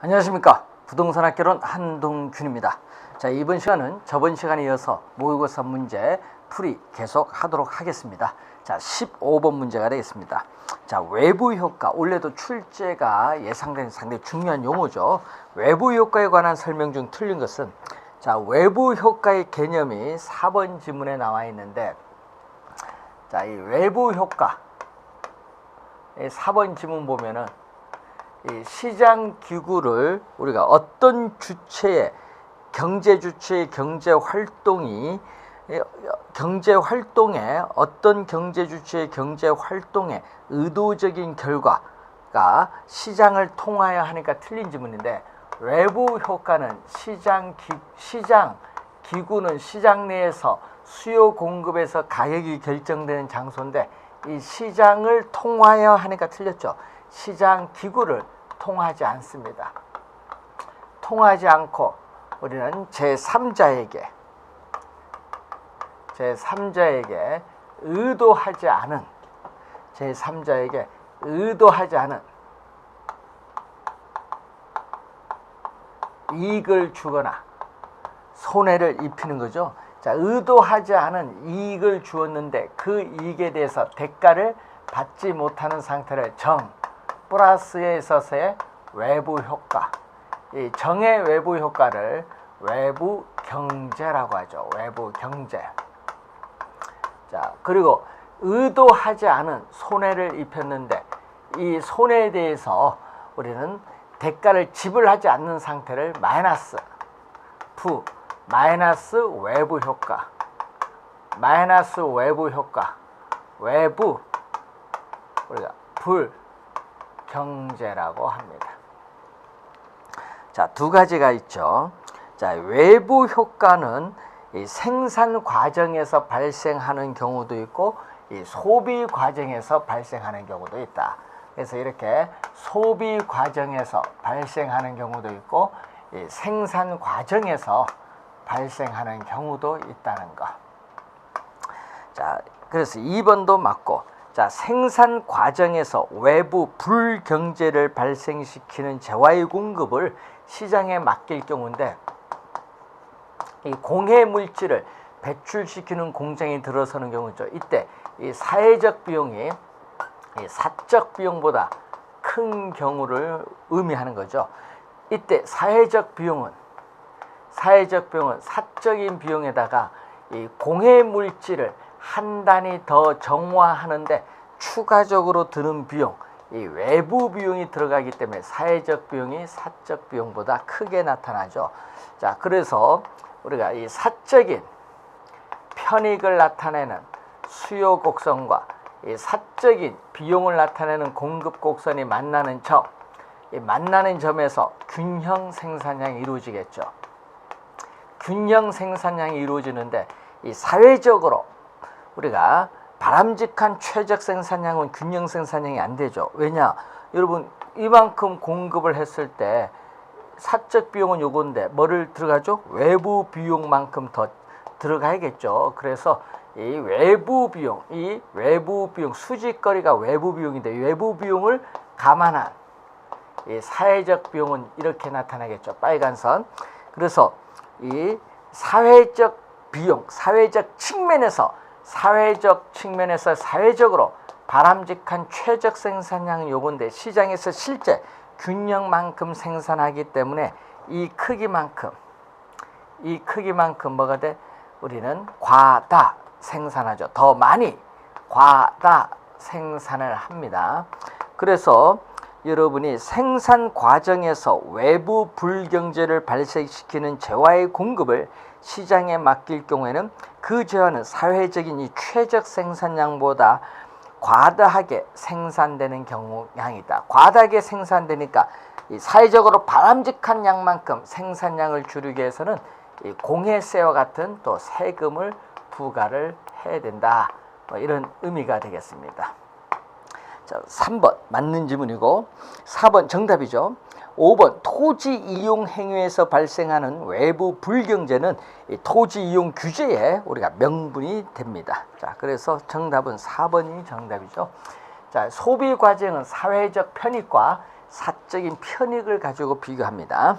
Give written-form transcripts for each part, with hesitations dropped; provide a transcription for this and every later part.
안녕하십니까. 부동산 학개론 한동균입니다. 자, 이번 시간은 저번 시간에 이어서 모의고사 문제 풀이 계속 하도록 하겠습니다. 자, 15번 문제가 되겠습니다. 자, 외부 효과. 원래도 출제가 예상되는 상당히 중요한 용어죠. 외부 효과에 관한 설명 중 틀린 것은, 자, 외부 효과의 개념이 4번 지문에 나와 있는데, 자, 이 외부 효과 4번 지문 보면은 이 시장 기구를 우리가 어떤 주체의 경제 주체의 경제 활동에 어떤 경제 주체의 경제 활동의 의도적인 결과가 시장을 통하여 하니까 틀린 지문인데, 외부 효과는 시장 기구는 시장 내에서 수요 공급에서 가격이 결정되는 장소인데, 이 시장을 통하여 하니까 틀렸죠. 시장 기구를 통하지 않습니다. 통하지 않고 우리는 제3자에게 의도하지 않은 이익을 주거나 손해를 입히는 거죠. 자, 의도하지 않은 이익을 주었는데 그 이익에 대해서 대가를 받지 못하는 상태를 플러스에 있어서의 외부 효과, 이 정의 외부 효과를 외부 경제라고 하죠. 외부 경제. 자, 그리고 의도하지 않은 손해를 입혔는데 이 손해에 대해서 우리는 대가를 지불하지 않는 상태를 마이너스 외부 효과, 외부 우리가 불경제라고 합니다. 자, 두 가지가 있죠. 자, 외부 효과는 이 생산 과정에서 발생하는 경우도 있고 이 소비 과정에서 발생하는 경우도 있다. 그래서 이렇게 소비 과정에서 발생하는 경우도 있고 이 생산 과정에서 발생하는 경우도 있다는 거. 자, 그래서 2번도 맞고, 자, 생산 과정에서 외부 불경제를 발생시키는 재화의 공급을 시장에 맡길 경우인데, 이 공해 물질을 배출시키는 공장이 들어서는 경우죠. 이때 이 사회적 비용이 이 사적 비용보다 큰 경우를 의미하는 거죠. 이때 사회적 비용은 사적인 비용에다가 이 공해 물질을 한 단위 더 정화하는데 추가적으로 드는 비용, 이 외부 비용이 들어가기 때문에 사회적 비용이 사적 비용보다 크게 나타나죠. 자, 그래서 우리가 이 사적인 편익을 나타내는 수요 곡선과 이 사적인 비용을 나타내는 공급 곡선이 만나는 점, 이 만나는 점에서 균형 생산량이 이루어지겠죠. 균형 생산량이 이루어지는데 이 사회적으로 우리가 바람직한 최적 생산량은 균형 생산량이 안 되죠. 왜냐? 여러분, 이만큼 공급을 했을 때 사적 비용은 요건데 뭐를 들어가죠? 외부 비용만큼 더 들어가야겠죠. 그래서 이 외부 비용, 수직거리가 외부 비용인데 외부 비용을 감안한 이 사회적 비용은 이렇게 나타나겠죠. 빨간 선. 그래서 이 사회적 비용, 사회적 측면에서 사회적으로 바람직한 최적 생산량은 요건데 시장에서 실제 균형만큼 생산하기 때문에 이 크기만큼 뭐가 돼? 우리는 과다 생산하죠. 더 많이 과다 생산을 합니다. 그래서 여러분이 생산 과정에서 외부 불경제를 발생시키는 재화의 공급을 시장에 맡길 경우에는 그 재화는 사회적인 이 최적 생산량보다 과다하게 생산되는 경향이다. 과다하게 생산되니까 이 사회적으로 바람직한 양만큼 생산량을 줄이기 위해서는 이 공해세와 같은 또 세금을 부과를 해야 된다. 이런 의미가 되겠습니다. 자, 3번 맞는 지문이고 4번 정답이죠. 5번 토지 이용 행위에서 발생하는 외부 불경제는 이 토지 이용 규제에 우리가 명분이 됩니다. 자, 그래서 정답은 4번이 정답이죠. 자, 소비 과정은 사회적 편익과 사적인 편익을 가지고 비교합니다.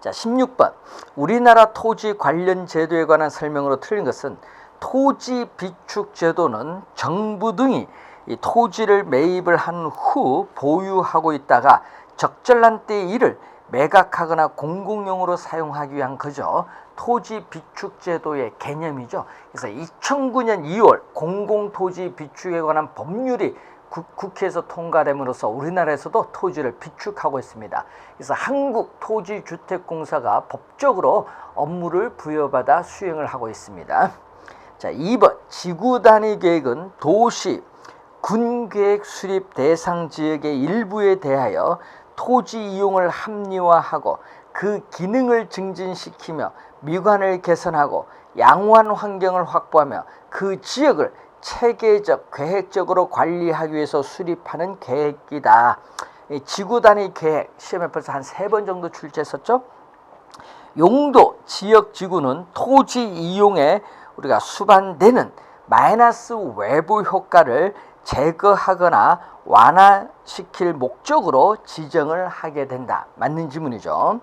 자, 16번. 우리나라 토지 관련 제도에 관한 설명으로 틀린 것은 토지 비축 제도는 정부 등이 이 토지를 매입을 한 후 보유하고 있다가 적절한 때에 이를 매각하거나 공공용으로 사용하기 위한 거죠. 토지 비축 제도의 개념이죠. 그래서 2009년 2월 공공토지 비축에 관한 법률이 국회에서 통과됨으로써 우리나라에서도 토지를 비축하고 있습니다. 그래서 한국토지주택공사가 법적으로 업무를 부여받아 수행을 하고 있습니다. 자, 2번. 지구단위 계획은 도시, 군계획 수립 대상 지역의 일부에 대하여 토지 이용을 합리화하고 그 기능을 증진시키며 미관을 개선하고 양호한 환경을 확보하며 그 지역을 체계적, 계획적으로 관리하기 위해서 수립하는 계획이다. 지구단위 계획, 시험에 벌써 한 3번 정도 출제했었죠. 용도, 지역, 지구는 토지 이용에 우리가 수반되는 마이너스 외부 효과를 제거하거나 완화시킬 목적으로 지정을 하게 된다. 맞는 지문이죠.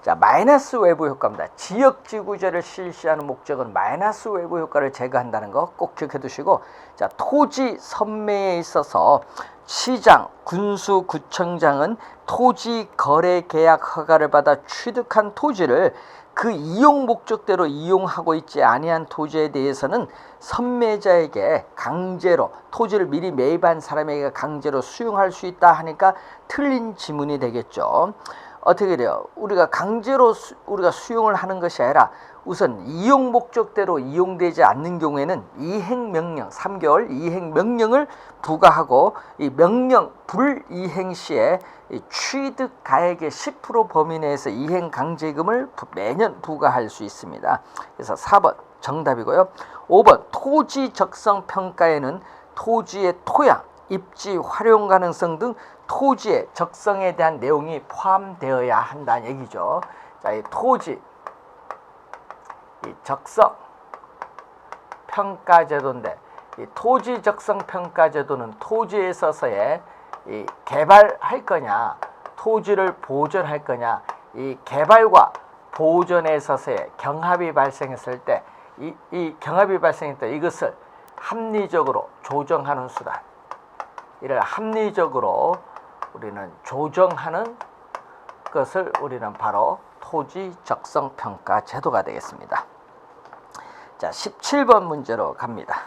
자, 마이너스 외부 효과입니다. 지역지구제를 실시하는 목적은 마이너스 외부 효과를 제거한다는 거 꼭 기억해 두시고, 자, 토지 선매에 있어서 시장, 군수, 구청장은 토지 거래 계약 허가를 받아 취득한 토지를 그 이용 목적대로 이용하고 있지 아니한 토지에 대해서는 선매자에게 강제로 토지를 미리 매입한 사람에게 강제로 수용할 수 있다 하니까 틀린 지문이 되겠죠. 어떻게 돼요? 우리가 강제로 우리가 수용을 하는 것이 아니라 우선 이용 목적대로 이용되지 않는 경우에는 이행명령 3개월 이행명령을 부과하고 이 명령 불이행 시에 이 취득가액의 10% 범위 내에서 이행강제금을 매년 부과할 수 있습니다. 그래서 4번 정답이고요. 5번 토지 적성 평가에는 토지의 토양, 입지, 활용 가능성 등 토지의 적성에 대한 내용이 포함되어야 한다는 얘기죠. 자, 이 토지 이 적성 평가 제도인데, 이 토지 적성 평가 제도는 토지에 있어서의 이 개발할 거냐, 토지를 보존할 거냐, 이 개발과 보존에 있어서의 경합이 발생했을 때, 이 경합이 발생했을 때 이것을 합리적으로 조정하는 수단, 이를 합리적으로 우리는 조정하는 것을 우리는 바로 토지 적성 평가 제도가 되겠습니다. 자, 17번 문제로 갑니다.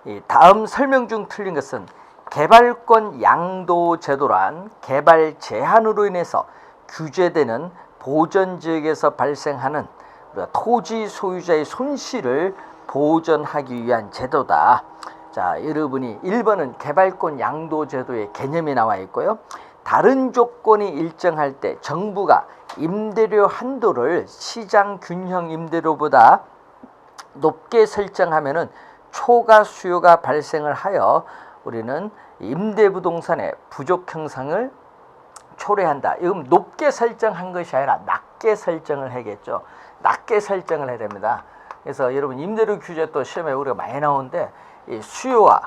이 다음 설명 중 틀린 것은 개발권 양도 제도란 개발 제한으로 인해서 규제되는 보전 지역에서 발생하는 토지 소유자의 손실을 보전하기 위한 제도다. 자, 여러분이 1번은 개발권 양도 제도의 개념이 나와 있고요. 다른 조건이 일정할 때 정부가 임대료 한도를 시장 균형 임대료보다 높게 설정하면은 초과 수요가 발생을 하여 우리는 임대부동산의 부족 형상을 초래한다. 이건 높게 설정한 것이 아니라 낮게 설정을 해야겠죠. 낮게 설정을 해야 됩니다. 그래서 여러분 임대료 규제 또 시험에 우리가 많이 나오는데, 이 수요와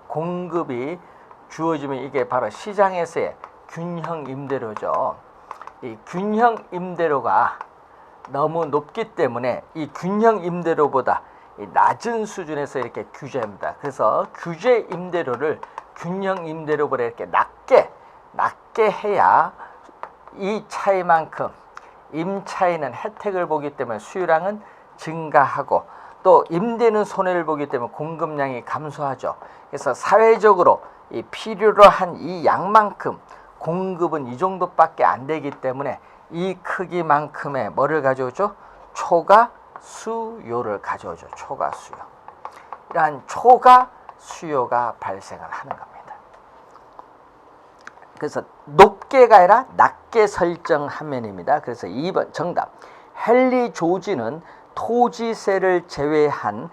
공급이 주어지면 이게 바로 시장에서의 균형 임대료죠. 이 균형 임대료가 너무 높기 때문에 이 균형 임대료보다 이 낮은 수준에서 이렇게 규제합니다. 그래서 규제 임대료를 균형 임대료보다 이렇게 낮게 해야 이 차이만큼 임 차이는 혜택을 보기 때문에 수요량은 증가하고, 또 임대는 손해를 보기 때문에 공급량이 감소하죠. 그래서 사회적으로 이 필요로 한 이 양만큼 공급은 이 정도밖에 안 되기 때문에 이 크기만큼의 뭐를 가져오죠? 초과 수요를 가져오죠. 초과 수요. 이러한 초과 수요가 발생을 하는 겁니다. 그래서 높게가 아니라 낮게 설정하면입니다. 그래서 2번 정답. 헨리 조지는 토지세를 제외한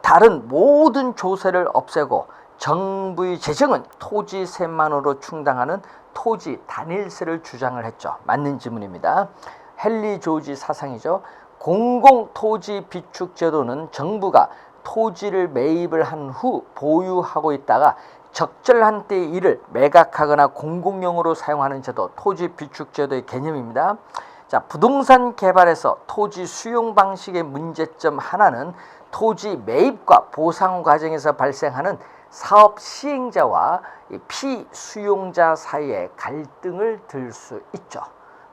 다른 모든 조세를 없애고 정부의 재정은 토지세만으로 충당하는 토지 단일세를 주장을 했죠. 맞는 지문입니다. 헨리 조지 사상이죠. 공공토지 비축제도는 정부가 토지를 매입을 한 후 보유하고 있다가 적절한 때의 일을 매각하거나 공공용으로 사용하는 제도, 토지 비축제도의 개념입니다. 자, 부동산 개발에서 토지 수용 방식의 문제점 하나는 토지 매입과 보상 과정에서 발생하는 사업 시행자와 피수용자 사이의 갈등을 들 수 있죠.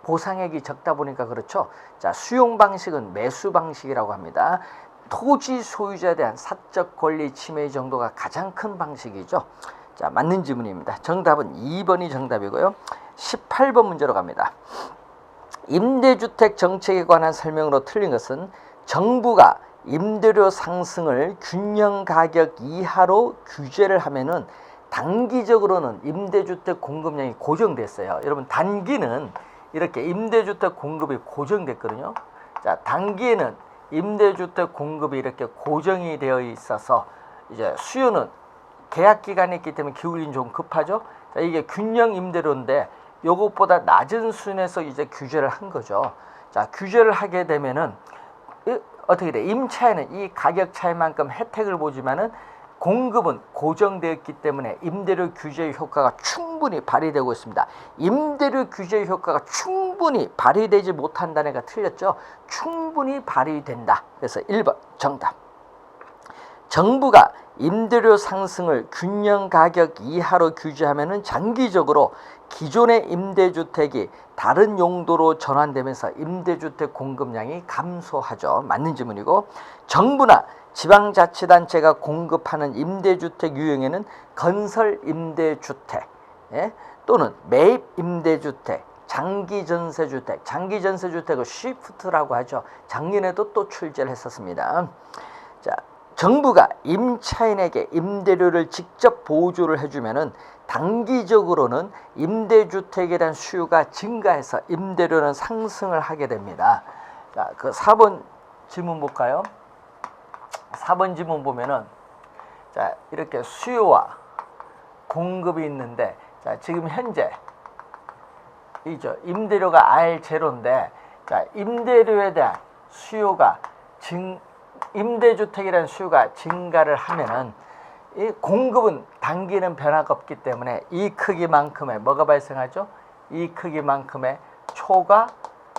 보상액이 적다 보니까 그렇죠. 자, 수용 방식은 매수 방식이라고 합니다. 토지 소유자에 대한 사적 권리 침해 정도가 가장 큰 방식이죠. 자, 맞는 질문입니다. 정답은 2번이 정답이고요. 18번 문제로 갑니다. 임대주택 정책에 관한 설명으로 틀린 것은 정부가 임대료 상승을 균형 가격 이하로 규제를 하면은 단기적으로는 임대주택 공급량이 고정됐어요. 여러분, 단기는 이렇게 임대주택 공급이 고정됐거든요. 자, 단기에는 임대주택 공급이 이렇게 고정이 되어 있어서 이제 수요는 계약 기간이 있기 때문에 기울기는 좀 급하죠. 자, 이게 균형 임대료인데 요것보다 낮은 수준에서 이제 규제를 한 거죠. 자, 규제를 하게 되면은 어떻게 돼? 임차인은 이 가격 차이만큼 혜택을 보지만은 공급은 고정되었기 때문에 임대료 규제의 효과가 충분히 발휘되고 있습니다. 임대료 규제의 효과가 충분히 발휘되지 못한다는 애가 틀렸죠. 충분히 발휘된다. 그래서 1번 정답. 정부가 임대료 상승을 균형 가격 이하로 규제하면은 장기적으로 기존의 임대주택이 다른 용도로 전환되면서 임대주택 공급량이 감소하죠. 맞는 질문이고, 정부나 지방자치단체가 공급하는 임대주택 유형에는 건설 임대주택 또는 매입 임대주택, 장기전세주택, 장기전세주택을 쉬프트라고 하죠. 작년에도 또 출제를 했었습니다. 자, 정부가 임차인에게 임대료를 직접 보조를 해주면은 단기적으로는 임대주택에 대한 수요가 증가해서 임대료는 상승을 하게 됩니다. 자, 그 4번 질문 볼까요? 4번 질문 보면은 자, 이렇게 수요와 공급이 있는데, 자, 지금 현재 이죠. 임대료가 R0인데, 자, 임대료에 대한 수요가 임대주택이라는 수요가 증가를 하면은 이 공급은 단기는 변화가 없기 때문에 이 크기만큼의 뭐가 발생하죠? 이 크기만큼의 초과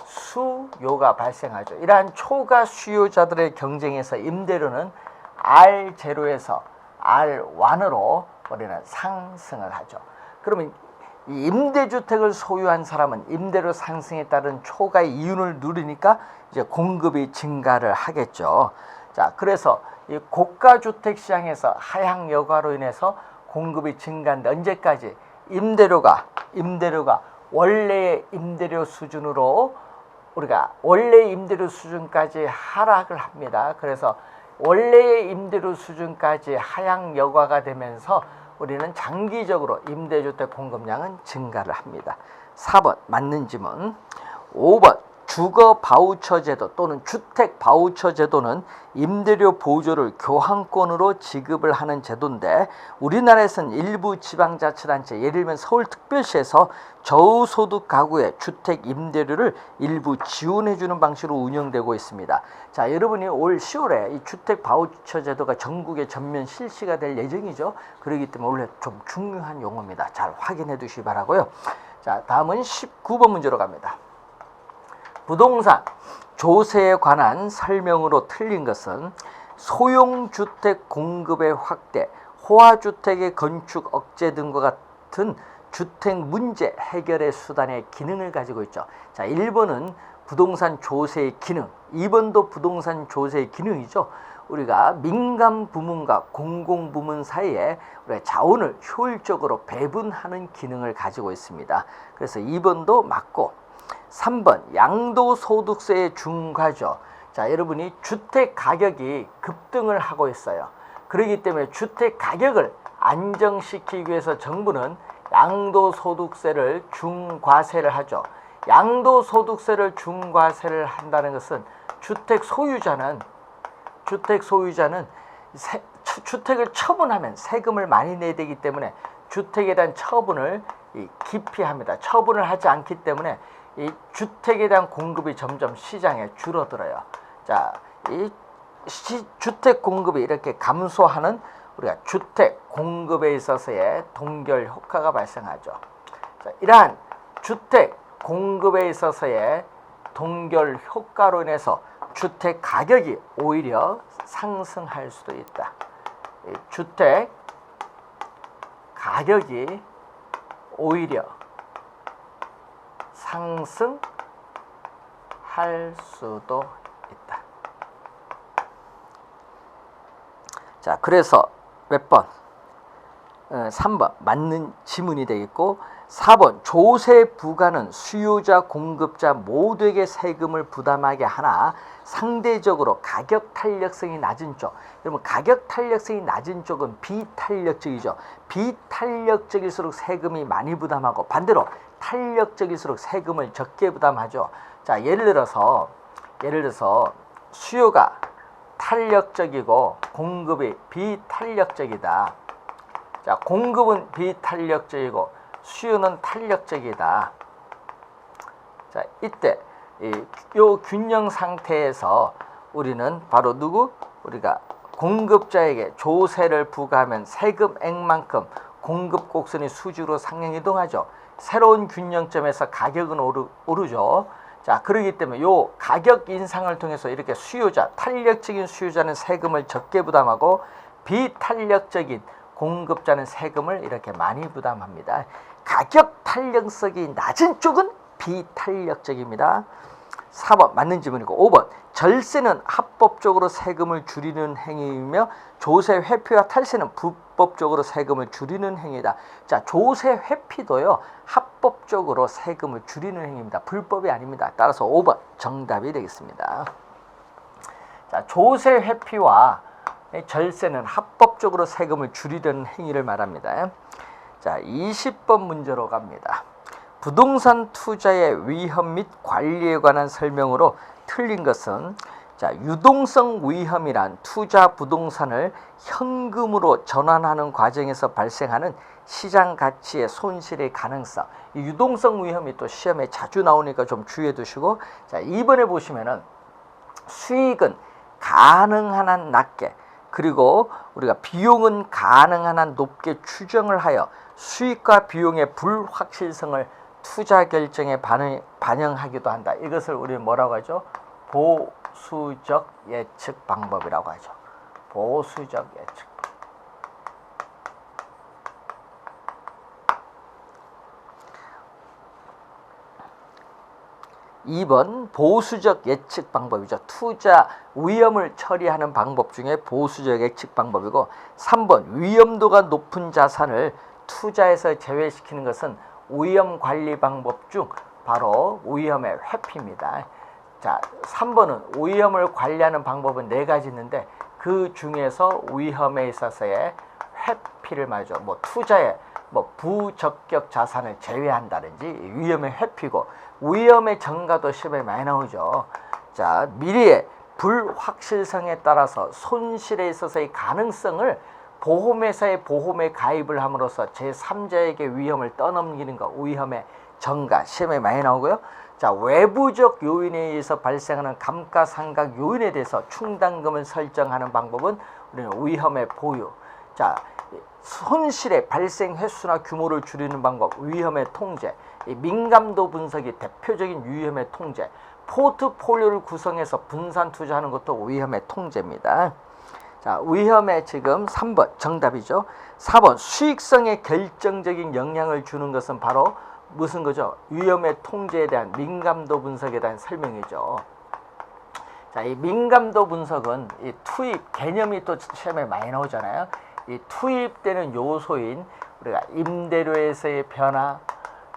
수요가 발생하죠. 이러한 초과 수요자들의 경쟁에서 임대료는 R0에서 R1으로 우리는 상승을 하죠. 그러면 이 임대주택을 소유한 사람은 임대료 상승에 따른 초과의 이윤을 누리니까 이제 공급이 증가를 하겠죠. 자, 그래서 이 고가주택 시장에서 하향 여과로 인해서 공급이 증가한데 언제까지? 임대료가 원래의 임대료 수준으로 우리가 원래의 임대료 수준까지 하락을 합니다. 그래서 원래의 임대료 수준까지 하향 여과가 되면서 우리는 장기적으로 임대주택 공급량은 증가를 합니다. 4번 맞는 질문. 5번 주거 바우처 제도 또는 주택 바우처 제도는 임대료 보조를 교환권으로 지급을 하는 제도인데, 우리나라에서는 일부 지방자치단체, 예를 들면 서울특별시에서 저소득 가구의 주택 임대료를 일부 지원해 주는 방식으로 운영되고 있습니다. 자, 여러분이 올 10월에 이 주택 바우처 제도가 전국에 전면 실시가 될 예정이죠. 그렇기 때문에 원래 좀 중요한 용어입니다. 잘 확인해 두시기 바라고요. 자, 다음은 19번 문제로 갑니다. 부동산 조세에 관한 설명으로 틀린 것은 소형주택 공급의 확대, 호화주택의 건축 억제 등과 같은 주택 문제 해결의 수단의 기능을 가지고 있죠. 자, 1번은 부동산 조세의 기능, 2번도 부동산 조세의 기능이죠. 우리가 민간 부문과 공공 부문 사이에 우리가 자원을 효율적으로 배분하는 기능을 가지고 있습니다. 그래서 2번도 맞고, 3번 양도소득세의 중과죠. 자, 여러분이 주택 가격이 급등을 하고 있어요. 그렇기 때문에 주택 가격을 안정시키기 위해서 정부는 양도소득세를 중과세를 하죠. 양도소득세를 중과세를 한다는 것은 주택 소유자는 주택을 처분하면 세금을 많이 내야 되기 때문에 주택에 대한 처분을 기피합니다. 처분을 하지 않기 때문에 이 주택에 대한 공급이 점점 시장에 줄어들어요. 자, 이 주택 공급이 이렇게 감소하는 우리가 주택 공급에 있어서의 동결 효과가 발생하죠. 자, 이러한 주택 공급에 있어서의 동결 효과로 인해서 주택 가격이 오히려 상승할 수도 있다. 주택 가격이 오히려 상승할 수도 있다. 자, 그래서 몇 번? 3번 맞는 지문이 되겠고, 4번 조세 부과는 수요자 공급자 모두에게 세금을 부담하게 하나 상대적으로 가격 탄력성이 낮은 쪽, 여러분 가격 탄력성이 낮은 쪽은 비탄력적이죠. 비탄력적일수록 세금이 많이 부담하고 반대로 탄력적일수록 세금을 적게 부담하죠. 자, 예를 들어서 수요가 탄력적이고 공급이 비탄력적이다. 자, 공급은 비탄력적이고 수요는 탄력적이다. 자, 이때 요 균형 상태에서 우리는 바로 우리가 공급자에게 조세를 부과하면 세금액만큼 공급 곡선이 수직으로 상향 이동하죠. 새로운 균형점에서 가격은 오르죠. 자, 그렇기 때문에 요 가격 인상을 통해서 이렇게 탄력적인 수요자는 세금을 적게 부담하고 비탄력적인 공급자는 세금을 이렇게 많이 부담합니다. 가격 탄력성이 낮은 쪽은 비탄력적입니다. 4번 맞는 지문이고, 5번 절세는 합법적으로 세금을 줄이는 행위이며 조세 회피와 탈세는 불법적으로 세금을 줄이는 행위다. 자, 조세 회피도요 합법적으로 세금을 줄이는 행위입니다. 불법이 아닙니다. 따라서 5번 정답이 되겠습니다. 자, 조세 회피와 절세는 합법적으로 세금을 줄이려는 행위를 말합니다. 자, 20번 문제로 갑니다. 부동산 투자의 위험 및 관리에 관한 설명으로 틀린 것은, 자, 유동성 위험이란 투자 부동산을 현금으로 전환하는 과정에서 발생하는 시장 가치의 손실의 가능성. 이 유동성 위험이 또 시험에 자주 나오니까 좀 주의해 두시고, 자, 2번에 보시면은 수익은 가능한 한 낮게, 그리고 우리가 비용은 가능한 한 높게 추정을 하여 수익과 비용의 불확실성을 투자 결정에 반영하기도 한다. 이것을 우리 뭐라고 하죠? 보수적 예측 방법이라고 하죠. 보수적 예측 방법. 2번 보수적 예측 방법이죠. 투자 위험을 처리하는 방법 중에 보수적 예측 방법이고, 3번 위험도가 높은 자산을 투자에서 제외시키는 것은 위험 관리 방법 중 바로 위험의 회피입니다. 자, 3번은 위험을 관리하는 방법은 4가지 있는데 그 중에서 위험에 있어서의 회피를 말이죠. 뭐 투자에 부적격 자산을 제외한다든지 위험의 회피고, 위험의 전가도 시험에 많이 나오죠. 자, 미래의 불확실성에 따라서 손실에 있어서의 가능성을 보험회사의 보험에 가입을 함으로써 제3자에게 위험을 떠넘기는 것, 위험의 전가, 시험에 많이 나오고요. 자, 외부적 요인에 의해서 발생하는 감가상각 요인에 대해서 충당금을 설정하는 방법은 우리는 위험의 보유. 자, 손실의 발생 횟수나 규모를 줄이는 방법, 위험의 통제. 이 민감도 분석이 대표적인 위험의 통제. 포트폴리오를 구성해서 분산 투자하는 것도 위험의 통제입니다. 자, 위험의 지금 3번 정답이죠. 4번 수익성에 결정적인 영향을 주는 것은 바로 무슨 거죠? 위험의 통제에 대한 민감도 분석에 대한 설명이죠. 자, 이 민감도 분석은 이 투입 개념이 또 시험에 많이 나오잖아요. 이 투입되는 요소인 우리가 임대료에서의 변화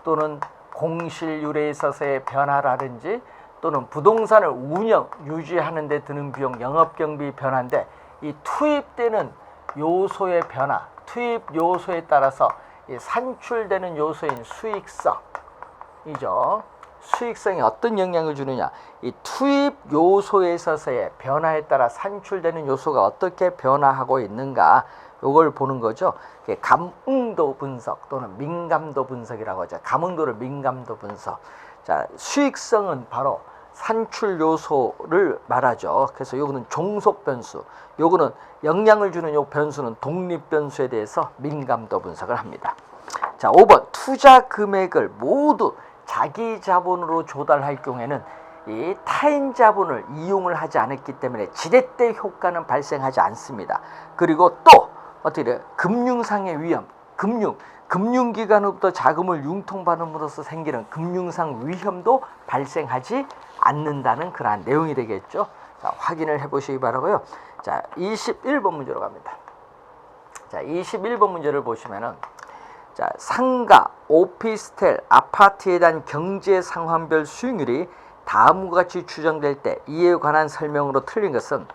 또는 공실률에 있어서의 변화라든지 또는 부동산을 운영, 유지하는 데 드는 비용, 영업경비 변화인데, 이 투입되는 요소의 변화, 투입 요소에 따라서 이 산출되는 요소인 수익성이죠. 수익성이 어떤 영향을 주느냐, 이 투입 요소에 있어서의 변화에 따라 산출되는 요소가 어떻게 변화하고 있는가, 요걸 보는 거죠. 감응도 분석 또는 민감도 분석이라고 하죠. 감응도를 민감도 분석. 자, 수익성은 바로 산출 요소를 말하죠. 그래서 요거는 종속 변수, 요거는 영향을 주는 요 변수는 독립 변수에 대해서 민감도 분석을 합니다. 자, 5번 투자 금액을 모두 자기 자본으로 조달할 경우에는 이 타인 자본을 이용을 하지 않았기 때문에 지렛대 효과는 발생하지 않습니다. 그리고 또 어떻게 돼요? 금융상의 위험, 금융기관으로부터 자금을 융통받음으로써 생기는 금융상 위험도 발생하지 않는다는 그러한 내용이 되겠죠. 자, 확인을 해보시기 바라고요. 자, 21번 문제로 갑니다. 자, 21번 문제를 보시면은 자, 상가, 오피스텔, 아파트에 대한 경제 상환별 수익률이 다음과 같이 추정될 때 이에 관한 설명으로 틀린 것은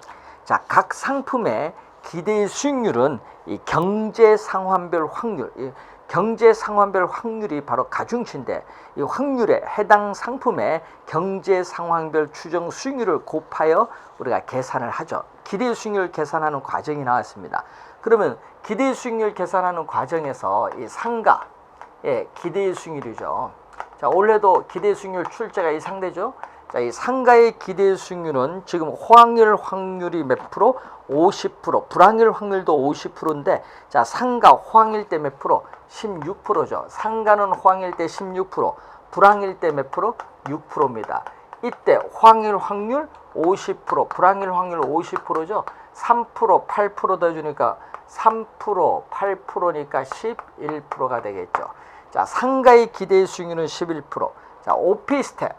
자, 각 상품의 기대 수익률은 이 경제 상환별 확률, 이 경제 상환별 확률이 바로 가중치인데 이 확률에 해당 상품의 경제 상환별 추정 수익률을 곱하여 우리가 계산을 하죠. 기대 수익률 계산하는 과정이 나왔습니다. 그러면 기대 수익률 계산하는 과정에서 이 상가의 기대 수익률이죠. 자, 올해도 기대 수익률 출제가 예상되죠. 자, 이 상가의 기대 수익률은 지금 호황률 확률이 몇 프로? 50%. 불황률 확률도 50%인데 자, 상가 호황일 때 몇 프로? 16%죠. 상가는 호황일 때 16%, 불황일 때 몇 프로? 6%입니다. 이때 호황일 확률 50%, 불황일 확률 50%죠. 3%, 8% 더 주니까 3%, 8%니까 11%가 되겠죠. 자, 상가의 기대 수익률은 11%. 자, 오피스텔.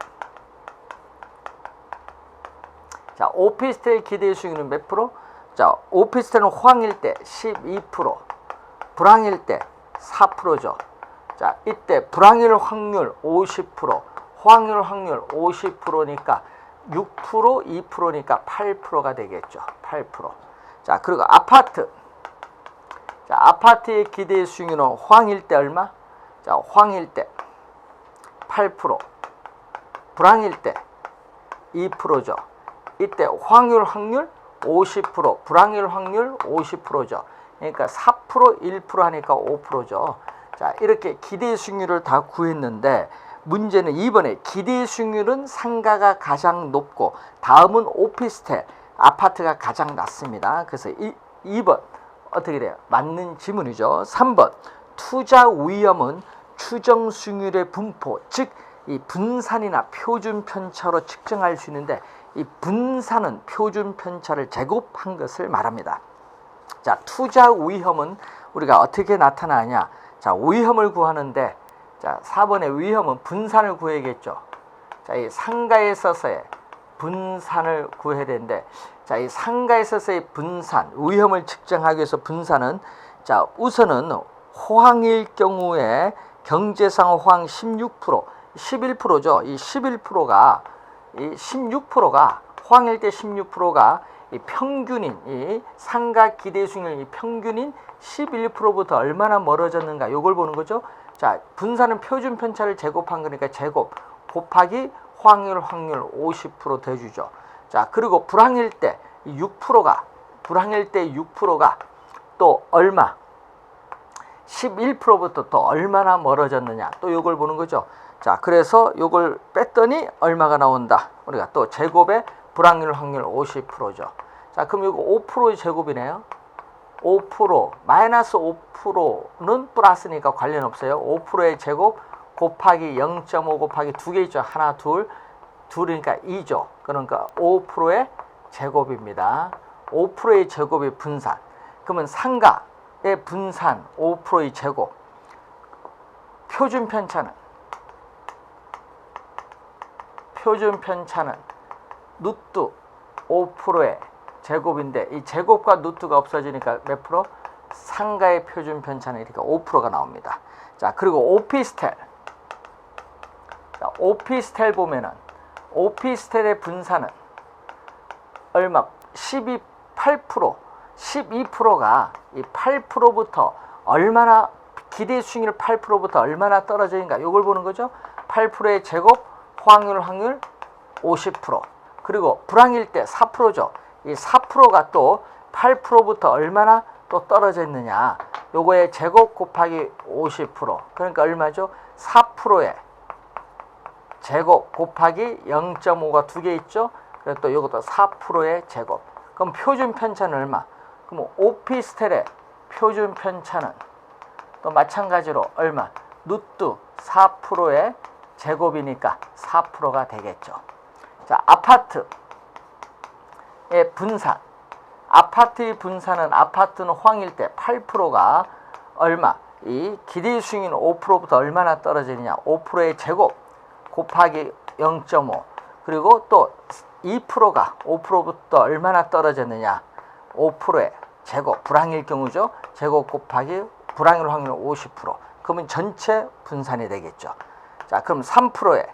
자, 오피스텔 기대 수익률은 몇 프로? 자, 오피스텔은 호황일 때 12%, 불황일 때 4%죠. 자, 이때 불황일 확률 50%, 호황일 확률 50%니까 6%, 2%니까 8%가 되겠죠. 8%. 자, 그리고 아파트. 자, 아파트의 기대 수익률은 호황일 때 얼마? 자, 호황일 때 8%, 불황일 때 2%죠. 이때 호황률 확률 50%, 불황률 확률 50%죠. 그러니까 4%, 1% 하니까 5%죠. 자, 이렇게 기대 수익률을 다 구했는데 문제는 이번에 기대 수익률은 상가가 가장 높고 다음은 오피스텔, 아파트가 가장 낮습니다. 그래서 2번 어떻게 돼요? 맞는 지문이죠. 3번 투자 위험은 추정 수익률의 분포, 즉 이 분산이나 표준 편차로 측정할 수 있는데 이 분산은 표준 편차를 제곱한 것을 말합니다. 자, 투자 위험은 우리가 어떻게 나타나냐? 자, 위험을 구하는데 자, 4번의 위험은 분산을 구해야겠죠. 자, 이 상가에 있어서의 분산을 구해야 되는데 자, 이 상가에 있어서의 분산, 위험을 측정하기 위해서 분산은 자, 우선은 호황일 경우에 경제상 호황 16%, 11%죠. 이 11%가 이 16%가 호황일 때 16%가 이 평균인 이 상가 기대 수익률 이 평균인 11%부터 얼마나 멀어졌는가 요걸 보는 거죠. 자, 분산은 표준 편차를 제곱한 거니까 제곱 곱하기 호황률 확률 50% 돼주죠. 자, 그리고 불황일 때 6%가 불황일 때 6%가 또 얼마? 11%부터 또 얼마나 멀어졌느냐 또 요걸 보는 거죠. 자, 그래서 요걸 뺐더니 얼마가 나온다. 우리가 또 제곱에 불황률 확률 50%죠. 자, 그럼 이거 5%의 제곱이네요. 5% 마이너스 5%는 플러스니까 관련 없어요. 5%의 제곱 곱하기 0.5 곱하기 두 개 있죠. 하나, 둘이니까 2죠. 그러니까 5%의 제곱입니다. 5%의 제곱이 분산. 그러면 상가의 분산 5%의 제곱. 표준 편차는 루트 5%의 제곱인데 이 제곱과 루트가 없어지니까 몇 프로? 상가의 표준 편차는 이렇게 5%가 나옵니다. 자, 그리고 오피스텔. 자, 오피스텔 보면은 오피스텔의 분산은 얼마? 8%, 12%가 이 8%부터 얼마나 기대 수익률 8%부터 얼마나 떨어지는가 이걸 보는 거죠. 8%의 제곱 호황률 확률 50%. 그리고 불황일 때 4%죠. 이 4%가 또 8%부터 얼마나 또 떨어져 있느냐. 요거의 제곱 곱하기 50%. 그러니까 얼마죠? 4%의 제곱 곱하기 0.5가 두 개 있죠. 그래서 또 이것도 4%의 제곱. 그럼 표준 편차는 얼마? 그럼 오피스텔의 표준 편차는 또 마찬가지로 얼마? 루트 4%의 제곱이니까 4%가 되겠죠. 자, 아파트의 분산. 아파트의 분산은 아파트는 호황일 때 8%가 얼마? 이 기대 수익률 5%부터 얼마나 떨어지느냐? 5%의 제곱 곱하기 0.5. 그리고 또 2%가 5%부터 얼마나 떨어졌느냐? 5%의 제곱, 불황일 경우죠. 제곱 곱하기 불황일 확률 50%. 그러면 전체 분산이 되겠죠. 자, 그럼 3%의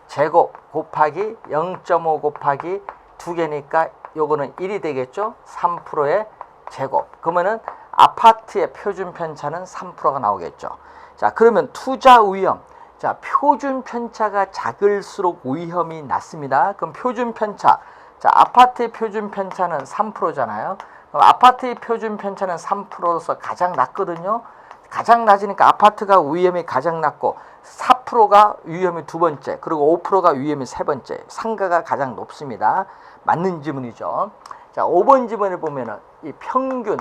제곱 곱하기 0.5 곱하기 두 개니까 요거는 1이 되겠죠. 3%의 제곱. 그러면은 아파트의 표준 편차는 3%가 나오겠죠. 자, 그러면 투자 위험. 자, 표준 편차가 작을수록 위험이 낮습니다. 그럼 표준 편차. 자, 아파트의 표준 편차는 3%잖아요. 그럼 아파트의 표준 편차는 3%로서 가장 낮거든요. 가장 낮으니까 아파트가 위험이 가장 낮고 4%가 위험이 두 번째, 그리고 5%가 위험이 세 번째. 상가가 가장 높습니다. 맞는 지문이죠. 자, 5번 지문을 보면은 이 평균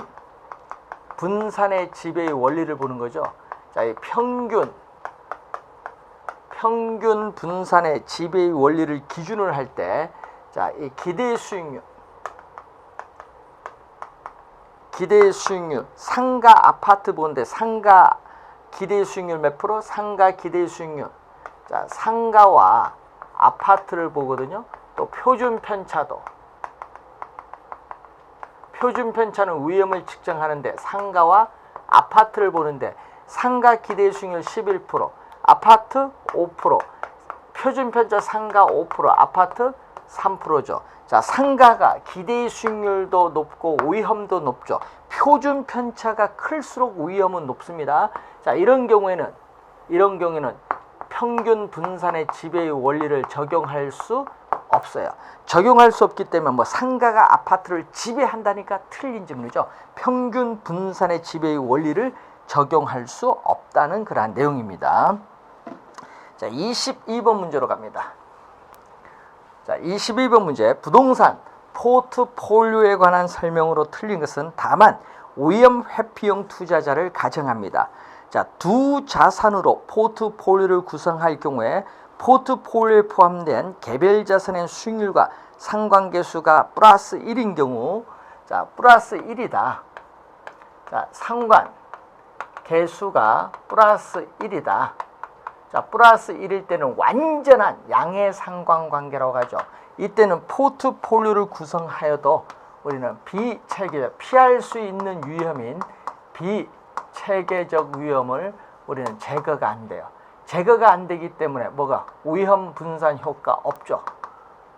분산의 지배의 원리를 보는 거죠. 자, 이 평균 분산의 지배의 원리를 기준을 할 때, 자, 이 기대 수익률, 상가 아파트 보는데 상가 기대 수익률 몇 프로? 상가 기대 수익률. 자, 상가와 아파트를 보거든요. 또 표준 편차도. 표준 편차는 위험을 측정하는데 상가와 아파트를 보는데 상가 기대 수익률 11%, 아파트 5%, 표준 편차 상가 5%, 아파트 3%죠. 자, 상가가 기대 수익률도 높고 위험도 높죠. 표준 편차가 클수록 위험은 높습니다. 자, 이런 경우에는 평균 분산의 지배의 원리를 적용할 수 없어요. 적용할 수 없기 때문에 뭐 상가가 아파트를 지배한다니까 틀린 질문이죠. 평균 분산의 지배의 원리를 적용할 수 없다는 그러한 내용입니다. 자, 22번 문제로 갑니다. 자, 22번 문제. 부동산 포트폴리오에 관한 설명으로 틀린 것은 다만 위험 회피형 투자자를 가정합니다. 자, 두 자산으로 포트폴리오를 구성할 경우에 포트폴리오에 포함된 개별 자산의 수익률과 상관계수가 플러스 1인 경우, 자, 플러스 1이다. 자, 상관계수가 플러스 1이다. 자, 플러스 1일 때는 완전한 양의 상관관계라고 하죠. 이때는 포트폴리오를 구성하여도 우리는 비체계적, 피할 수 있는 위험인 비체계적 위험을 우리는 제거가 안 돼요. 제거가 안 되기 때문에 뭐가? 위험 분산 효과 없죠.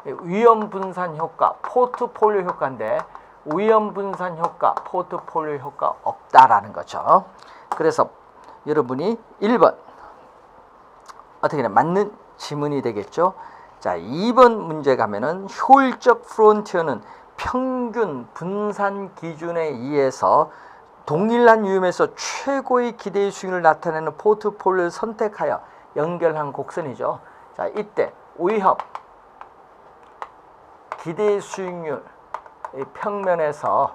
위험 분산 효과, 포트폴리오 효과인데 위험 분산 효과, 포트폴리오 효과 없다라는 거죠. 그래서 여러분이 1번 어떻게 맞는 지문이 되겠죠. 자, 2번 문제 가면은 효율적 프론티어는 평균 분산 기준에 의해서 동일한 유형에서 최고의 기대 수익률을 나타내는 포트폴리오를 선택하여 연결한 곡선이죠. 자, 이때 위험 기대 수익률 평면에서,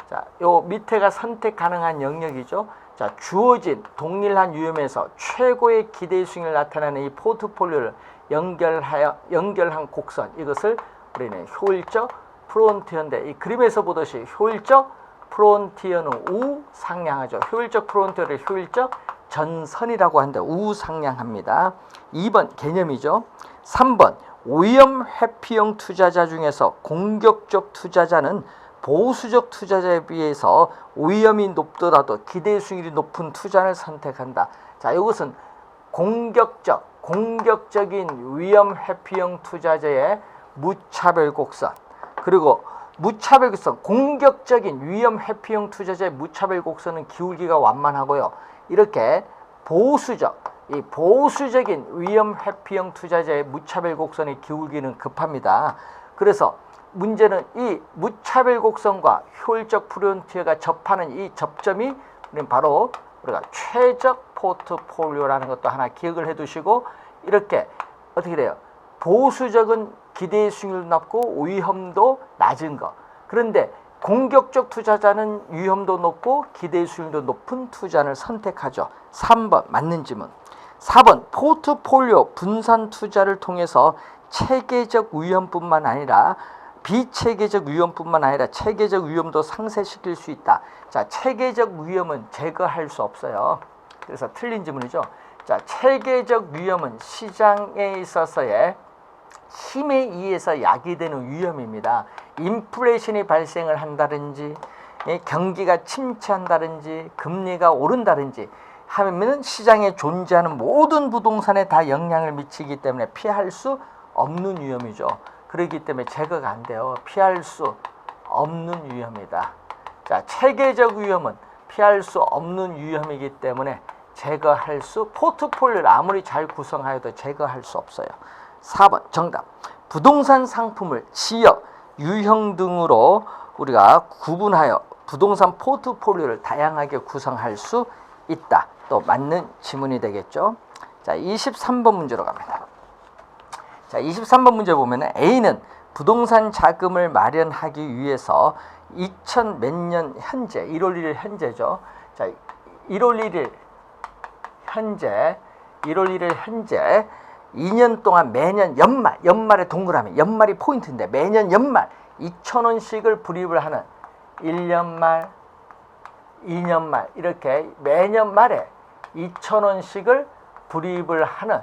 자, 요 밑에가 선택 가능한 영역이죠. 자, 주어진 동일한 유형에서 최고의 기대 수익률을 나타내는 이 포트폴리오를 연결한 곡선, 이것을 우리는 효율적 프론티어인데, 이 그림에서 보듯이 효율적 프론티어는 우상향하죠. 효율적 프론티어를 효율적 전선이라고 하는데 우상향합니다. 2번 개념이죠. 3번 위험 회피형 투자자 중에서 공격적 투자자는 보수적 투자자에 비해서 위험이 높더라도 기대 수익률이 높은 투자를 선택한다. 자, 이것은 공격적인 위험 회피형 투자자의 무차별 곡선, 그리고 무차별 곡선, 공격적인 위험 회피형 투자자의 무차별 곡선은 기울기가 완만하고요. 이렇게 보수적인 위험 회피형 투자자의 무차별 곡선의 기울기는 급합니다. 그래서 문제는 이 무차별 곡선과 효율적 프론티어가 접하는 이 접점이 바로 우리가 최적 포트폴리오라는 것도 하나 기억을 해두시고, 이렇게 어떻게 돼요? 보수적은 기대 수익률 높고 위험도 낮은 거. 그런데 공격적 투자자는 위험도 높고 기대 수익률도 높은 투자를 선택하죠. 3번 맞는 질문. 4번 포트폴리오 분산 투자를 통해서 체계적 위험뿐만 아니라 비체계적 위험뿐만 아니라 체계적 위험도 상쇄시킬 수 있다. 자, 체계적 위험은 제거할 수 없어요. 그래서 틀린 질문이죠. 자, 체계적 위험은 시장에 있어서의 힘에 의해서 야기되는 위험입니다. 인플레이션이 발생을 한다든지 경기가 침체한다든지 금리가 오른다든지 하면 시장에 존재하는 모든 부동산에 다 영향을 미치기 때문에 피할 수 없는 위험이죠. 그렇기 때문에 제거가 안 돼요. 피할 수 없는 위험이다. 자, 체계적 위험은 피할 수 없는 위험이기 때문에 제거할 수, 포트폴리오를 아무리 잘 구성하여도 제거할 수 없어요. 4번 정답. 부동산 상품을 지역, 유형 등으로 우리가 구분하여 부동산 포트폴리오를 다양하게 구성할 수 있다. 또 맞는 지문이 되겠죠. 자, 23번 문제로 갑니다. 자, 23번 문제 보면은 A는 부동산 자금을 마련하기 위해서 2000 몇 년 현재 1월 1일 현재죠. 자, 1월 1일 현재 2년 동안 매년 연말에 동그라미, 연말이 포인트인데 매년 연말 2,000원씩을 불입을 하는 1년 말, 2년 말 이렇게 매년 말에 2,000원씩을 불입을 하는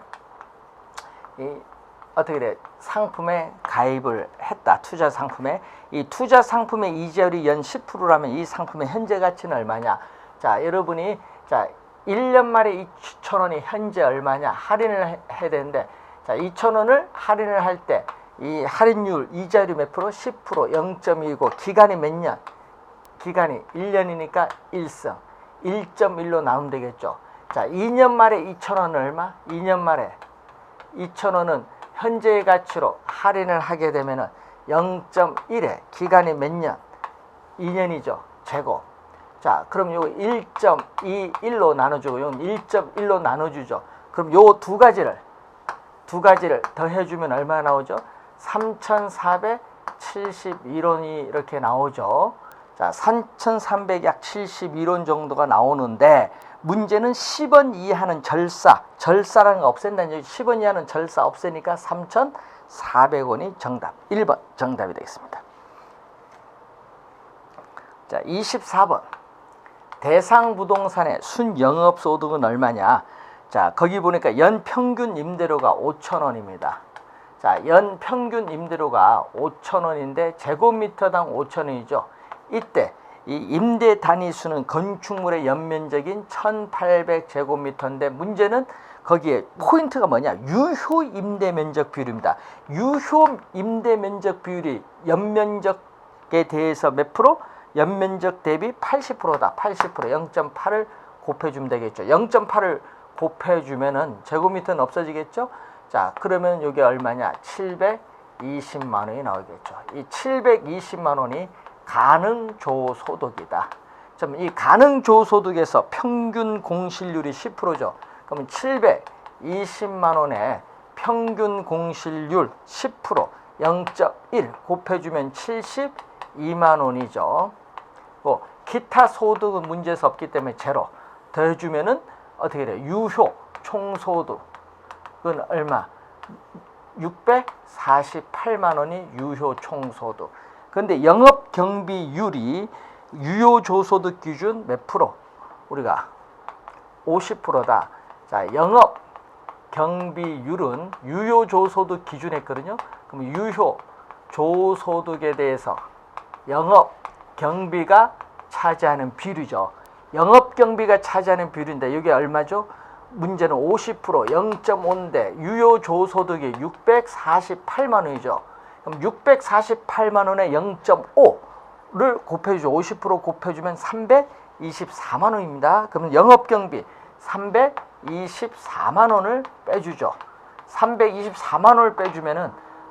어떻게 돼? 상품에 가입을 했다. 투자 상품에. 이 투자 상품의 이자율이 연 10%라면 이 상품의 현재 가치는 얼마냐? 자, 여러분이 자 1년 말에 2,000원이 현재 얼마냐? 할인을 해야 되는데 자, 2,000원을 할인을 할 때 이 할인율 이자율이 몇 프로? 10%, 0.2고 기간이 몇 년? 기간이 1년이니까 1승. 1.1로 나오면 되겠죠. 자, 2년 말에 2,000원은 얼마? 2년 말에 2,000원은 현재의 가치로 할인을 하게 되면은 0.1에 기간이 몇 년? 2년이죠. 제곱. 자, 그럼 요거 1.21로 나눠주고 요건 1.1로 나눠주죠. 그럼 요 두 가지를 더해주면 얼마 나오죠? 3,471원이 이렇게 나오죠. 자, 3,371원 정도가 나오는데 문제는 10원 이하는 절사라는 거 없앤다는 얘기. 10원 이하는 절사 없애니까 3,400원이 정답. 1번 정답이 되겠습니다. 자, 24번. 대상 부동산의 순영업소득은 얼마냐? 자, 거기 보니까 연 평균 임대료가 5,000원입니다. 자, 연 평균 임대료가 5,000원인데 제곱미터당 5,000원이죠. 이때 이 임대 단위수는 건축물의 연면적인 1,800제곱미터인데 문제는 거기에 포인트가 뭐냐? 유효 임대 면적 비율입니다. 유효 임대 면적 비율이 연면적에 대해서 몇 프로? 연면적 대비 80%다. 80% 0.8을 곱해주면 되겠죠. 0.8을 곱해주면은 제곱미터는 없어지겠죠. 자, 그러면 이게 얼마냐? 720만 원이 나오겠죠. 이 720만 원이 가능조소득이다. 이 가능조소득에서 평균 공실률이 10%죠. 그러면 720만 원의 평균 공실률 10% 0.1 곱해주면 72만 원이죠. 기타 소득은 문제에서 없기 때문에 제로 더해주면은 어떻게 돼요? 유효 총소득은 얼마? 648만 원이 유효 총소득. 그런데 영업 경비율이 유효조소득 기준 몇 프로? 우리가 50%다. 자, 영업 경비율은 유효조소득 기준에 했거든요. 그럼 유효조소득에 대해서 영업 경비가 차지하는 비율이죠. 영업 경비가 차지하는 비율인데 이게 얼마죠? 문제는 50% 0.5인데 유효조소득이 648만 원이죠. 그럼 648만 원에 0.5를 곱해주죠. 50% 곱해주면 324만 원입니다. 그러면 영업경비 324만 원을 빼주죠. 324만 원을 빼주면은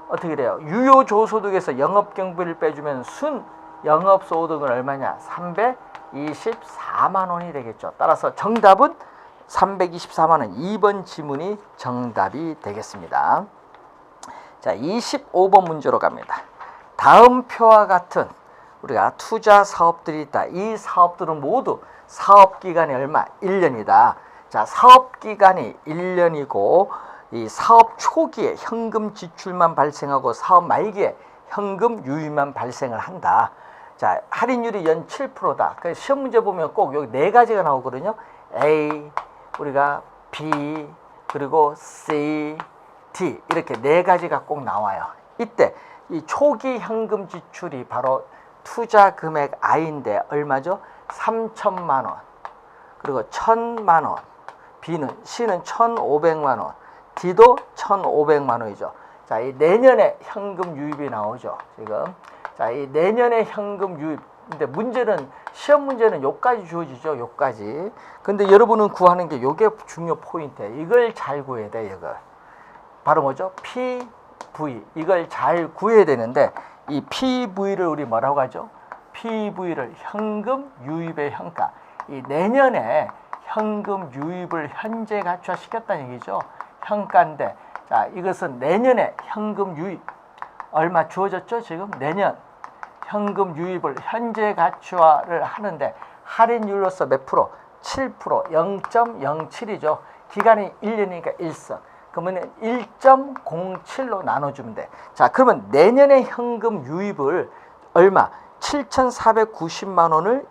어떻게 돼요? 유효조소득에서 영업경비를 빼주면 순 영업소득은 얼마냐? 324만 원이 되겠죠. 따라서 정답은 324만 원. 2번 지문이 정답이 되겠습니다. 자, 25번 문제로 갑니다. 다음 표와 같은 우리가 투자 사업들이 있다. 이 사업들은 모두 사업 기간이 얼마? 1년이다. 자, 사업 기간이 1년이고 이 사업 초기에 현금 지출만 발생하고 사업 말기에 현금 유입만 발생을 한다. 자, 할인율이 연 7%다. 그래서 시험 문제 보면 꼭 여기 네 가지가 나오거든요. A, 우리가 B, 그리고 C, D 이렇게 네 가지가 꼭 나와요. 이때 이 초기 현금 지출이 바로 투자 금액 I인데 얼마죠? 3천만 원. 그리고 1,000만 원. C는 1,500만 원. D도 1,500만 원이죠. 자, 이 내년에 현금 유입이 나오죠. 지금. 자, 이 내년에 현금 유입. 근데 문제는 시험 문제는 요까지 주어지죠. 요까지. 근데 여러분은 구하는 게 요게 중요 포인트예요. 이걸 잘 구해야 돼, 이걸. 바로 뭐죠? PV. 이걸 잘 구해야 되는데 이 PV를 우리 뭐라고 하죠? PV를 현금 유입의 현가. 이 내년에 현금 유입을 현재 가치화시켰다는 얘기죠. 현가인데 자, 이것은 내년에 현금 유입 얼마 주어졌죠? 지금 내년 현금 유입을 현재 가치화를 하는데 할인율로서 몇 프로? 7%, 0.07이죠. 기간이 1년이니까 1선. 그러면 1.07로 나눠주면 돼. 자, 그러면 내년에 현금 유입을 얼마? 7,490만 원을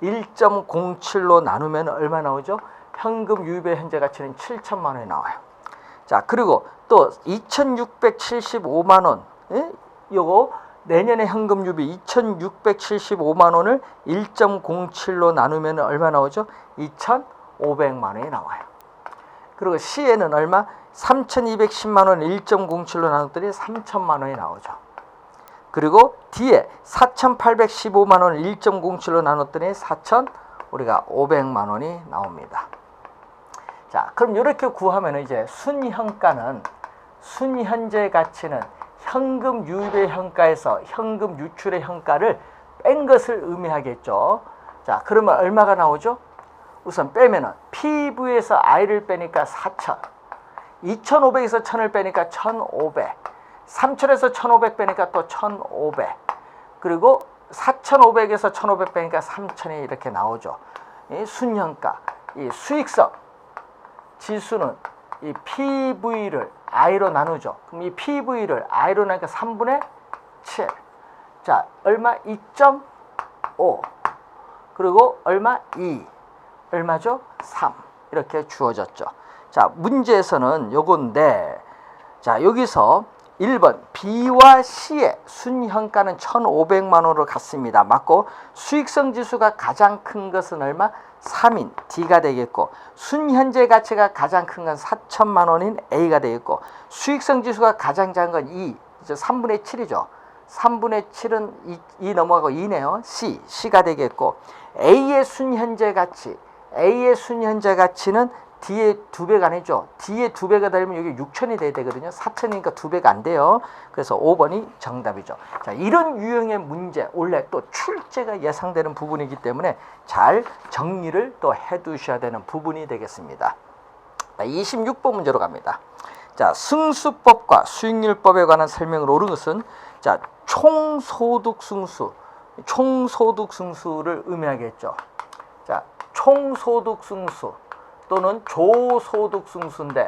1.07로 나누면 얼마 나오죠? 현금 유입의 현재 가치는 7천만 원이 나와요. 자, 그리고 또 2,675만 원. 예? 요거 내년에 현금 유입이 2,675만 원을 1.07로 나누면 얼마 나오죠? 2,500만 원이 나와요. 그리고 C에는 얼마? 3,210만 원 1.07로 나눴더니 3천만 원이 나오죠. 그리고 D에 4,815만 원을 1.07로 나눴더니 4,000 우리가 500만 원이 나옵니다. 자, 그럼 이렇게 구하면 이제 순현가는 순현재 가치는 현금 유입의 현가에서 현금 유출의 현가를 뺀 것을 의미하겠죠. 자, 그러면 얼마가 나오죠? 우선 빼면은 PV에서 I를 빼니까 4,000, 2,500에서 1,000을 빼니까 1,500, 3,000에서 1,500 빼니까 또 1,500, 그리고 4,500에서 1,500 빼니까 3,000이 이렇게 나오죠. 이 순현가, 이 수익성 지수는 이 PV를 I로 나누죠. 그럼 이 PV를 I로 나니까 3분의 7. 자, 얼마? 2.5. 그리고 얼마? 2. 얼마죠? 3. 이렇게 주어졌죠. 자, 문제에서는 요건데, 자, 여기서 1번 B와 C의 순현가는 1,500만 원으로 갔습니다. 맞고 수익성 지수가 가장 큰 것은 얼마? 3인 D가 되겠고 순현재 가치가 가장 큰 건 4천만 원인 A가 되겠고 수익성 지수가 가장 작은 건 2, 3분의 7이죠. 3분의 7은 2 넘어가고 2네요. C가 되겠고 A의 순현재 가치는 D의 2배가 아니죠. D의 2배가 되면 여기 6천이 돼야 되거든요. 4천이니까 2배가 안 돼요. 그래서 5번이 정답이죠. 자, 이런 유형의 문제, 원래 또 출제가 예상되는 부분이기 때문에 잘 정리를 또 해두셔야 되는 부분이 되겠습니다. 26번 문제로 갑니다. 자, 승수법과 수익률법에 관한 설명을 옳은 것은 자, 총소득 승수를 의미하겠죠. 자, 총소득 승수 또는 조소득 승수인데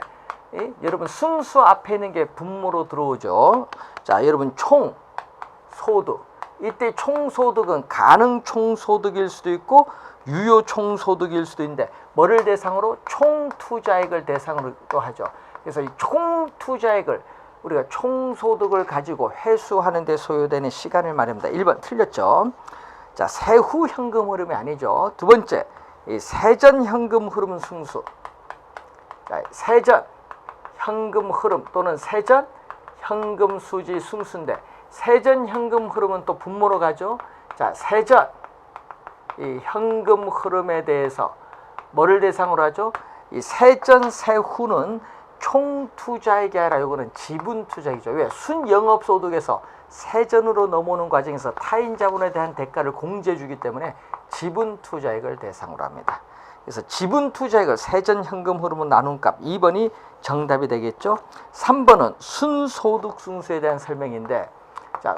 여러분 승수 앞에 있는 게 분모로 들어오죠. 자, 여러분 총소득, 이때 총소득은 가능 총소득일 수도 있고 유효 총소득일 수도 있는데 뭐를 대상으로? 총투자액을 대상으로 또 하죠. 그래서 이 총투자액을 우리가 총소득을 가지고 회수하는 데 소요되는 시간을 말합니다. 1번 틀렸죠. 자, 세후 현금 흐름이 아니죠. 두 번째, 이 세전 현금 흐름 승수. 자, 세전 현금 흐름 또는 세전 현금 수지 승수인데 세전 현금 흐름은 또 분모로 가죠. 자, 세전 이 현금 흐름에 대해서 뭐를 대상으로 하죠? 이 세전 세후는 총투자액이 아니라 이거는 지분투자액이죠. 왜? 순영업소득에서 세전으로 넘어오는 과정에서 타인 자본에 대한 대가를 공제해 주기 때문에 지분투자액을 대상으로 합니다. 그래서 지분 투자액을 세전 현금 흐름으로 나눈 값 2번이 정답이 되겠죠. 3번은 순소득 승수에 대한 설명인데, 자,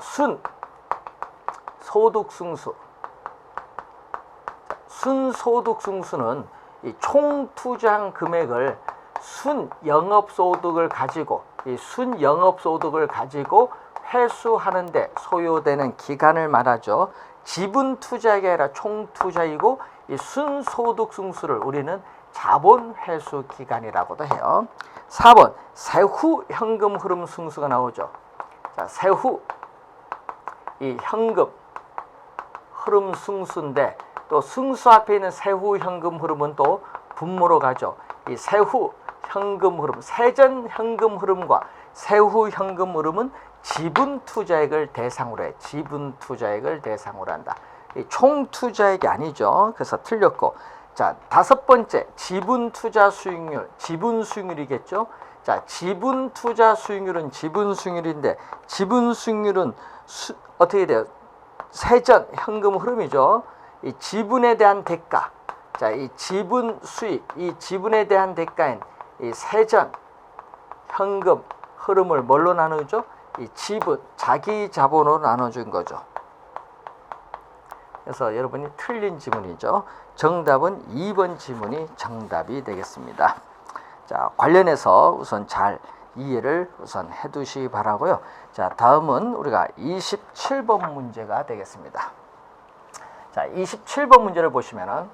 순소득 승수. 순소득 승수는 이 총 투자한 금액을 순영업소득을 가지고, 이 순영업소득을 가지고 회수하는데 소요되는 기간을 말하죠. 지분 투자액이 아니라 총 투자이고, 이 순소득 승수를 우리는 자본 회수 기간이라고도 해요. 4번 세후 현금 흐름 승수가 나오죠. 자, 세후 이 현금 흐름 승수인데, 또 승수 앞에 있는 세후 현금 흐름은 또 분모로 가죠. 이 세후 현금 흐름, 세전 현금 흐름과 세후 현금 흐름은 지분 투자액을 대상으로 해. 지분 투자액을 대상으로 한다. 이 총 투자액이 아니죠. 그래서 틀렸고. 자, 5번째 지분 투자 수익률, 지분 수익률이겠죠. 자, 지분 투자 수익률은 지분 수익률인데, 지분 수익률은 어떻게 돼요? 세전 현금 흐름이죠. 이 지분에 대한 대가. 자, 이 지분 수익, 이 지분에 대한 대가인 이 세전 현금 흐름을 뭘로 나누죠? 이 지분, 자기 자본으로 나눠준 거죠. 그래서 여러분이 틀린 지문이죠. 정답은 2번 지문이 정답이 되겠습니다. 자, 관련해서 우선 잘 이해를 우선 해두시기 바라고요. 자, 다음은 우리가 27번 문제가 되겠습니다. 자, 27번 문제를 보시면은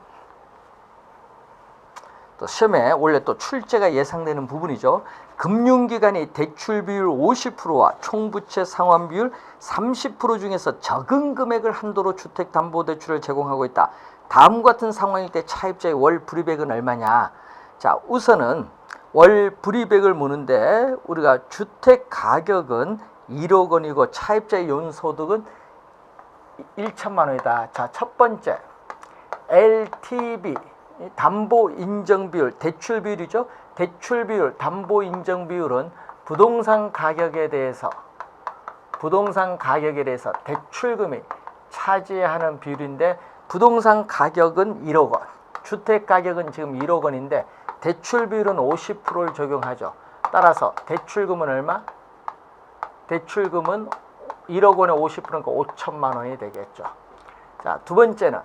또 시험에 원래 또 출제가 예상되는 부분이죠. 금융기관이 대출 비율 50%와 총부채 상환 비율 30% 중에서 적은 금액을 한도로 주택담보대출을 제공하고 있다. 다음과 같은 상황일 때 차입자의 월 불이백은 얼마냐. 자, 우선은 월 불이백을 무는데, 우리가 주택 가격은 1억 원이고 차입자의 연소득은 1천만 원이다. 자, 첫 번째 LTV 담보 인정 비율, 대출 비율이죠. 대출 비율, 담보 인정 비율은 부동산 가격에 대해서 대출금이 차지하는 비율인데, 부동산 가격은 1억 원, 주택 가격은 지금 1억 원인데 대출 비율은 50%를 적용하죠. 따라서 대출금은 얼마? 대출금은 1억 원에 50%니까 5천만 원이 되겠죠. 자, 두 번째는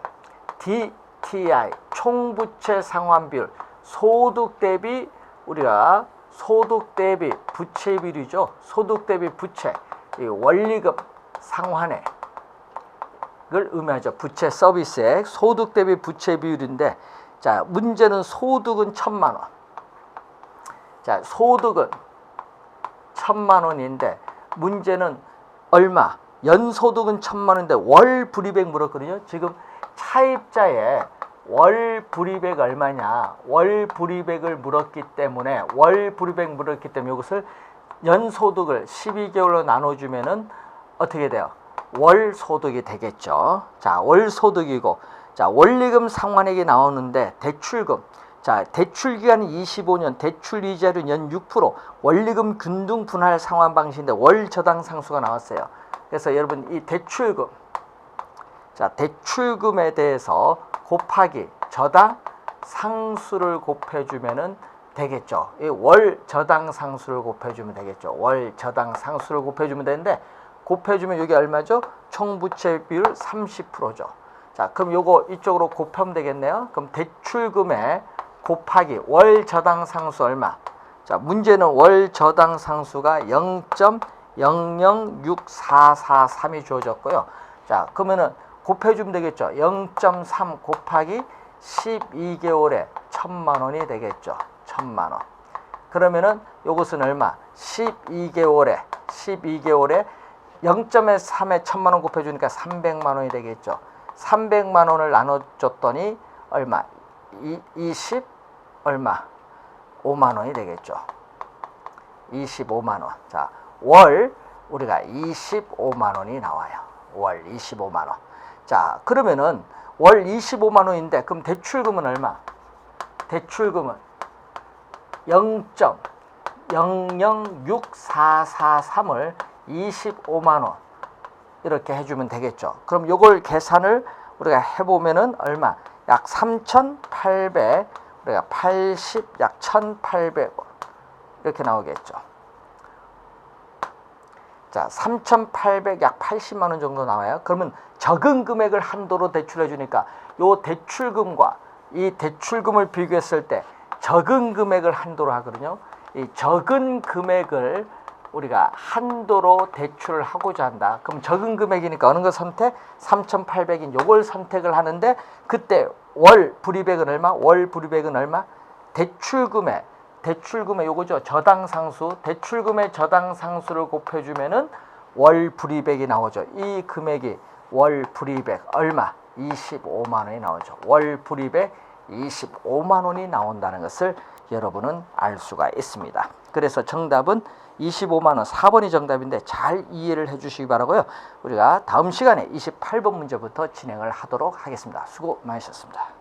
DTI, 총부채 상환 비율, 소득 대비, 우리가 소득 대비 부채 비율이죠. 소득 대비 부채, 이 원리금 상환액을 의미하죠. 부채 서비스액, 소득 대비 부채 비율인데, 자, 문제는 소득은 1,000만 원. 자, 소득은 1,000만 원인데 문제는 얼마? 연소득은 1,000만 원인데 월 불이백 물었거든요. 지금 차입자의 월 불이백 얼마냐? 월 불이백을 물었기 때문에 이것을 연소득을 12개월로 나눠주면은 어떻게 돼요? 월 소득이 되겠죠. 자, 월 소득이고, 자, 원리금 상환액이 나오는데 대출금. 자, 대출 기간이 25년, 대출 이자율은 연 6%, 원리금 균등 분할 상환 방식인데 월 저당 상수가 나왔어요. 그래서 여러분 이 대출금, 자, 대출금에 대해서 곱하기 저당 상수를 곱해주면은 되겠죠. 이 월 저당 상수를 곱해주면 되겠죠. 월 저당 상수를 곱해주면 되는데, 곱해주면 여기 얼마죠? 총부채 비율 30%죠. 자, 그럼 요거 이쪽으로 곱하면 되겠네요. 그럼 대출금에 곱하기 월 저당 상수 얼마? 자, 문제는 월 저당 상수가 0.006443이 주어졌고요. 자, 그러면은 곱해주면 되겠죠. 0.3 곱하기 12개월에 1,000만 원이 되겠죠. 1,000만 원. 그러면은 요것은 얼마? 12개월에 0.3에 1,000만 원 곱해주니까 300만 원이 되겠죠. 300만 원을 나눠줬더니 얼마? 20 얼마? 5만 원이 되겠죠. 25만 원. 자, 월 우리가 25만 원이 나와요. 월 25만 원. 자, 그러면은 월 25만 원인데 그럼 대출금은 얼마? 대출금은 0.006443을 25만 원 이렇게 해주면 되겠죠. 그럼 요걸 계산을 우리가 해보면은 얼마? 약 3,800, 우리가 80, 약 1,800원 이렇게 나오겠죠. 자, 3,800, 약 80만 원 정도 나와요. 그러면 적은 금액을 한도로 대출해 주니까 요 대출금과 이 대출금을 비교했을 때 적은 금액을 한도로 하거든요. 이 적은 금액을 우리가 한도로 대출을 하고자 한다. 그럼 적은 금액이니까 어느 거 선택? 3,800인 요걸 선택을 하는데 그때 월 불이백은 얼마? 월 불이백은 얼마? 대출금의 요거죠. 저당상수. 대출금의 저당상수를 곱해주면은 월 불이백이 나오죠. 이 금액이 월 불이백 얼마? 25만 원이 나오죠. 월 불이백 25만 원이 나온다는 것을 여러분은 알 수가 있습니다. 그래서 정답은 25만 원 4번이 정답인데 잘 이해를 해 주시기 바라고요. 우리가 다음 시간에 28번 문제부터 진행을 하도록 하겠습니다. 수고 많으셨습니다.